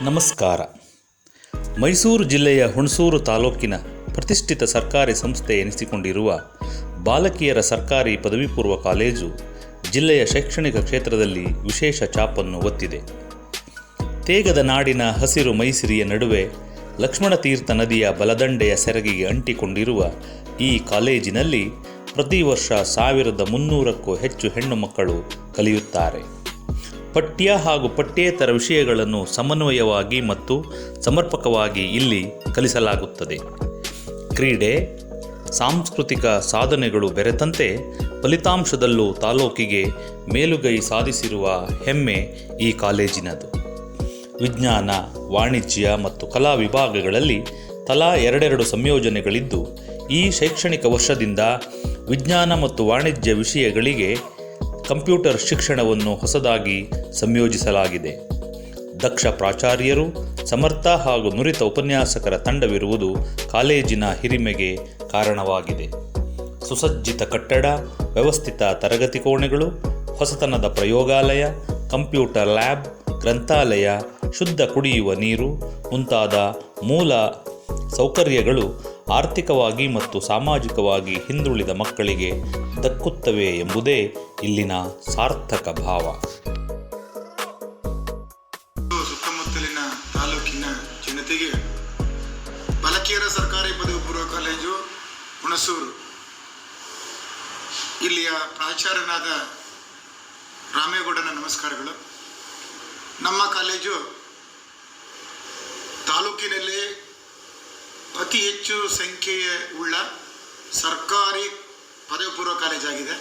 ನಮಸ್ಕಾರ. ಮೈಸೂರು ಜಿಲ್ಲೆಯ ಹುಣಸೂರು ತಾಲೂಕಿನ ಪ್ರತಿಷ್ಠಿತ ಸರ್ಕಾರಿ ಸಂಸ್ಥೆ ಎನಿಸಿಕೊಂಡಿರುವ ಬಾಲಕಿಯರ ಸರ್ಕಾರಿ ಪದವಿ ಪೂರ್ವ ಕಾಲೇಜು ಜಿಲ್ಲೆಯ ಶೈಕ್ಷಣಿಕ ಕ್ಷೇತ್ರದಲ್ಲಿ ವಿಶೇಷ ಛಾಪನ್ನು ಒತ್ತಿದೆ. ತೇಗದ ನಾಡಿನ ಹಸಿರು ಮೈಸಿರಿಯ ನಡುವೆ ಲಕ್ಷ್ಮಣತೀರ್ಥ ನದಿಯ ಬಲದಂಡೆಯ ಸೆರಗಿಗೆ ಅಂಟಿಕೊಂಡಿರುವ ಈ ಕಾಲೇಜಿನಲ್ಲಿ ಪ್ರತಿ ವರ್ಷ 1300ಕ್ಕೂ ಹೆಚ್ಚು ಹೆಣ್ಣು ಮಕ್ಕಳು ಕಲಿಯುತ್ತಾರೆ. ಪಠ್ಯ ಹಾಗೂ ಪಠ್ಯೇತರ ವಿಷಯಗಳನ್ನು ಸಮನ್ವಯವಾಗಿ ಮತ್ತು ಸಮರ್ಪಕವಾಗಿ ಇಲ್ಲಿ ಕಲಿಸಲಾಗುತ್ತದೆ. ಕ್ರೀಡೆ, ಸಾಂಸ್ಕೃತಿಕ ಸಾಧನೆಗಳು ಬೆರೆತಂತೆ ಫಲಿತಾಂಶದಲ್ಲೂ ತಾಲೂಕಿಗೆ ಮೇಲುಗೈ ಸಾಧಿಸಿರುವ ಹೆಮ್ಮೆ ಈ ಕಾಲೇಜಿನದು. ವಿಜ್ಞಾನ, ವಾಣಿಜ್ಯ ಮತ್ತು ಕಲಾ ವಿಭಾಗಗಳಲ್ಲಿ ತಲಾ 2 ಸಂಯೋಜನೆಗಳಿದ್ದು, ಈ ಶೈಕ್ಷಣಿಕ ವರ್ಷದಿಂದ ವಿಜ್ಞಾನ ಮತ್ತು ವಾಣಿಜ್ಯ ವಿಷಯಗಳಿಗೆ ಕಂಪ್ಯೂಟರ್ ಶಿಕ್ಷಣವನ್ನು ಹೊಸದಾಗಿ ಸಂಯೋಜಿಸಲಾಗಿದೆ. ದಕ್ಷ ಪ್ರಾಚಾರ್ಯರು, ಸಮರ್ಥ ಹಾಗೂ ನುರಿತ ಉಪನ್ಯಾಸಕರ ತಂಡವಿರುವುದು ಕಾಲೇಜಿನ ಹಿರಿಮೆಗೆ ಕಾರಣವಾಗಿದೆ. ಸುಸಜ್ಜಿತ ಕಟ್ಟಡ, ವ್ಯವಸ್ಥಿತ ತರಗತಿ ಕೋಣೆಗಳು, ಹೊಸತನದ ಪ್ರಯೋಗಾಲಯ, ಕಂಪ್ಯೂಟರ್ ಲ್ಯಾಬ್, ಗ್ರಂಥಾಲಯ, ಶುದ್ಧ ಕುಡಿಯುವ ನೀರು ಮುಂತಾದ ಮೂಲ ಸೌಕರ್ಯಗಳು ಆರ್ಥಿಕವಾಗಿ ಮತ್ತು ಸಾಮಾಜಿಕವಾಗಿ ಹಿಂದುಳಿದ ಮಕ್ಕಳಿಗೆ ದಕ್ಕುತ್ತವೆ ಎಂಬುದೇ ಇಲ್ಲಿನ ಸಾರ್ಥಕ ಭಾವ. ಸುತ್ತಮುತ್ತಲಿನ ತಾಲೂಕಿನ ಜನತೆಗೆ ಬಾಲಕಿಯರ ಸರ್ಕಾರಿ ಪದವಿ ಪೂರ್ವ ಕಾಲೇಜು ಹುಣಸೂರು ಇಲ್ಲಿಯ ಪ್ರಾಚಾರ್ಯನಾದ ರಾಮೇಗೌಡನ ನಮಸ್ಕಾರಗಳು. ನಮ್ಮ ಕಾಲೇಜು ತಾಲೂಕಿನಲ್ಲಿ ಅತಿ ಹೆಚ್ಚು ಸಂಖ್ಯೆಯ ಉಳ್ಳ ಸರ್ಕಾರಿ ಪದವಿ ಪೂರ್ವ ಕಾಲೇಜಾಗಿದೆ.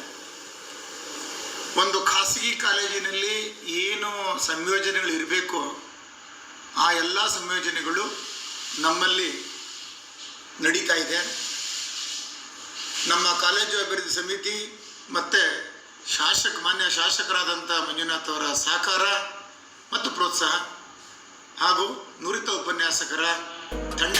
ಒಂದು ಖಾಸಗಿ ಕಾಲೇಜಿನಲ್ಲಿ ಏನು ಸಂಯೋಜನೆಗಳು ಇರಬೇಕೋ ಆ ಎಲ್ಲ ಸಂಯೋಜನೆಗಳು ನಮ್ಮಲ್ಲಿ ನಡೀತಾ ಇದೆ. ನಮ್ಮ ಕಾಲೇಜು ಅಭಿವೃದ್ಧಿ ಸಮಿತಿ ಮತ್ತು ಮಾನ್ಯ ಶಾಸಕರಾದಂಥ ಮಂಜುನಾಥ್ ಅವರ ಸಹಕಾರ ಮತ್ತು ಪ್ರೋತ್ಸಾಹ ಹಾಗೂ ನುರಿತ ಉಪನ್ಯಾಸಕರ ತಂಡದಿಂದ